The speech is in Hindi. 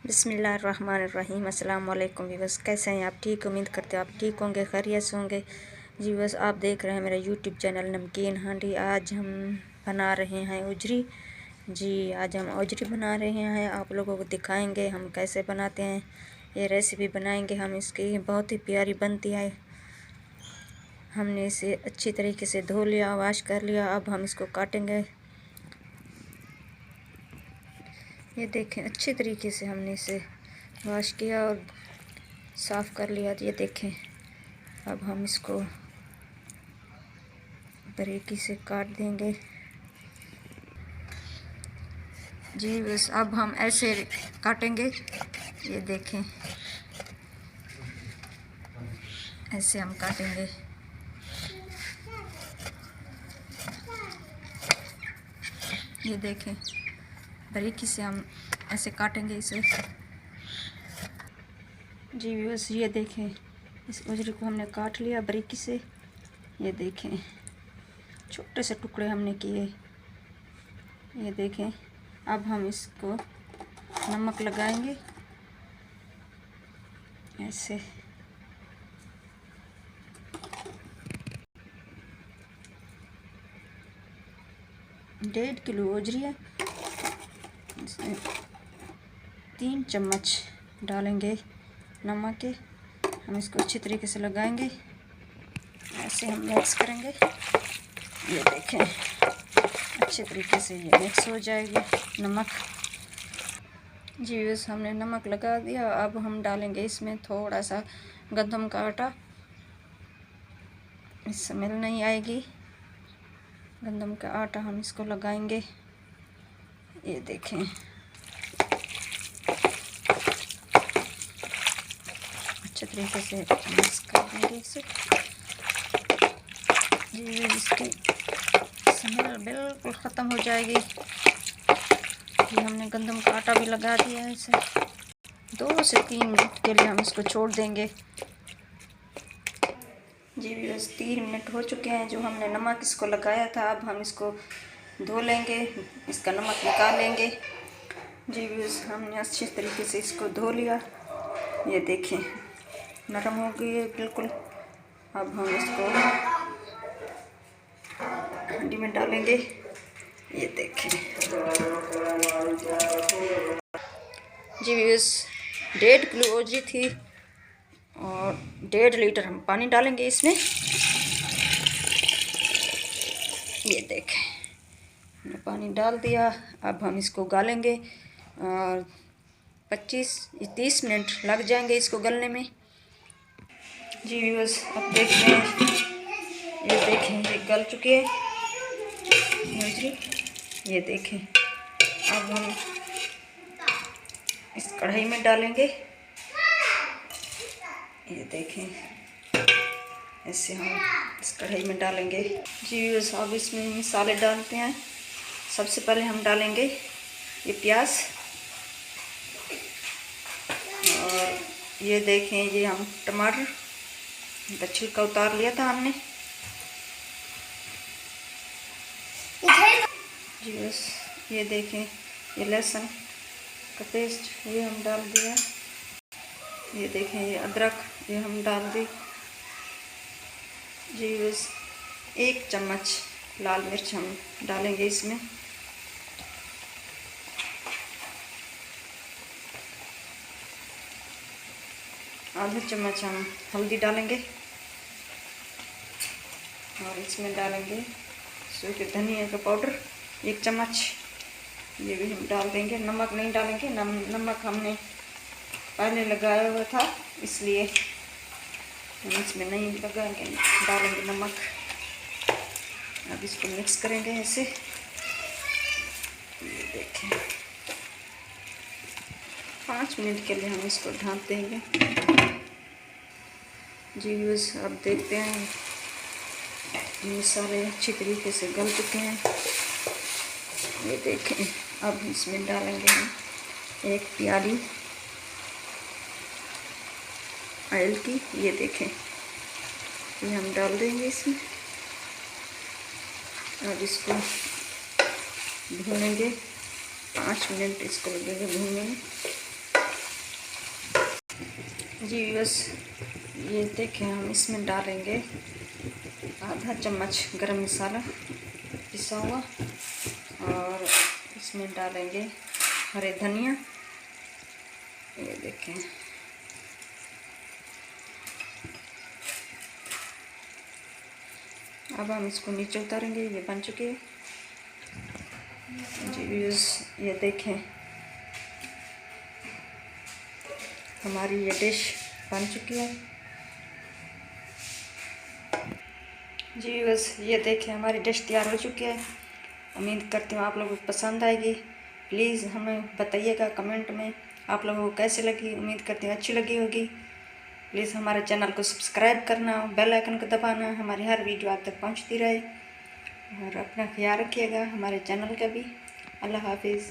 बिस्मिल्लाहिर्रहमानिर्रहीम। अस्सलाम वालेकुम व्यूअर्स, कैसे हैं आप? ठीक, उम्मीद करते हो आप ठीक होंगे, खैरियत से होंगे। जी व्यूअर्स, आप देख रहे हैं मेरा यूट्यूब चैनल नमकीन हांडी। आज हम बना रहे हैं उजरी। जी, आज हम उजरी बना रहे हैं, आप लोगों को दिखाएंगे हम कैसे बनाते हैं। ये रेसिपी बनाएंगे हम, इसकी बहुत ही प्यारी बनती है। हमने इसे अच्छी तरीके से धो लिया, वॉश कर लिया। अब हम इसको काटेंगे। ये देखें, अच्छे तरीके से हमने इसे वॉश किया और साफ़ कर लिया। ये देखें, अब हम इसको बारीकी से काट देंगे। जी बस, अब हम ऐसे काटेंगे। ये देखें, ऐसे हम काटेंगे। ये देखें, बारीकी से हम ऐसे काटेंगे इसे। जी बस, ये देखें, इस उजरी को हमने काट लिया बारीकी से। ये देखें, छोटे से टुकड़े हमने किए। ये देखें, अब हम इसको नमक लगाएंगे ऐसे। डेढ़ किलो उजरी है, इसमें 3 चम्मच डालेंगे नमक के। हम इसको अच्छी तरीके से लगाएंगे, ऐसे हम मिक्स करेंगे। ये देखें, अच्छे तरीके से ये मिक्स हो जाएगी नमक। जी बस, हमने नमक लगा दिया। अब हम डालेंगे इसमें थोड़ा सा गंदम का आटा। इससे स्मेल नहीं आएगी। गंदम का आटा हम इसको लगाएंगे। ये देखें, अच्छे तरीके से मिक्स कर देंगे इसे। जी, इसकी स्मेल बिल्कुल ख़त्म हो जाएगी। ये हमने गंदम का आटा भी लगा दिया है। इसे 2 से 3 मिनट के लिए हम इसको छोड़ देंगे। जी बस, 3 मिनट हो चुके हैं जो हमने नमक इसको लगाया था। अब हम इसको धो लेंगे, इसका नमक निकाल लेंगे। जी बस, हमने अच्छे तरीके से इसको धो लिया। ये देखें, नरम हो गई है बिल्कुल। अब हम इसको हांडी में डालेंगे। ये देखें, जी बस, 1.5 किलो उजरी थी और 1.5 लीटर हम पानी डालेंगे इसमें। ये देखें, हमने पानी डाल दिया। अब हम इसको गालेंगे और 25-30 मिनट लग जाएंगे इसको गलने में। जी व्यूअर्स, अब देखते हैं। ये देखें, ये गल चुकी है उजरी। ये देखें, अब हम इस कढ़ाई में डालेंगे। ये देखें, ऐसे हम इस कढ़ाई में डालेंगे। जी व्यूअर्स, अब इसमें मसाले डालते हैं। सबसे पहले हम डालेंगे ये प्याज। और ये देखें, ये हम टमाटर का छिलका उतार लिया था हमने। जी बस, ये देखें, ये लहसुन का पेस्ट ये हम डाल दिया। ये देखें, ये अदरक ये हम डाल दी। जी बस, 1 चम्मच लाल मिर्च हम डालेंगे इसमें। आधा चम्मच हम हल्दी डालेंगे और इसमें डालेंगे सूखे धनिया का पाउडर 1 चम्मच, ये भी हम डाल देंगे। नमक नहीं डालेंगे, नमक हमने पहले लगाया हुआ था, इसलिए हम इसमें नहीं लगाएंगे, डालेंगे नमक। अब इसको मिक्स करेंगे ऐसे। ये देखें, 5 मिनट के लिए हम इसको ढक देंगे। जी बस, अब देखते हैं, मसाले अच्छी तरीके से गल चुके हैं। ये देखें, अब इसमें डालेंगे हम 1 प्याली ऑयल की। ये देखें, ये हम डाल देंगे इसमें। अब इसको भूनेंगे, 5 मिनट इसको लगेगा भूनने में। जी बस ये देखें, हम इसमें डालेंगे आधा चम्मच गरम मसाला पिसा हुआ, और इसमें डालेंगे हरे धनिया, ये देखें। अब हम इसको नीचे उतारेंगे, ये बन चुकी है जी व्यूअर्स। ये देखें हमारी ये डिश बन चुकी है जी व्यूअर्स। ये देखें हमारी डिश तैयार हो चुकी है। उम्मीद करती हूँ आप लोगों को पसंद आएगी। प्लीज़ हमें बताइएगा कमेंट में आप लोगों को कैसी लगी। उम्मीद करती हूँ अच्छी लगी होगी। प्लीज़ हमारे चैनल को सब्सक्राइब करना, बेल आइकन को दबाना, हमारी हर वीडियो आप तक पहुँचती रहे। और अपना ख्याल रखिएगा हमारे चैनल का भी। अल्लाह हाफिज़।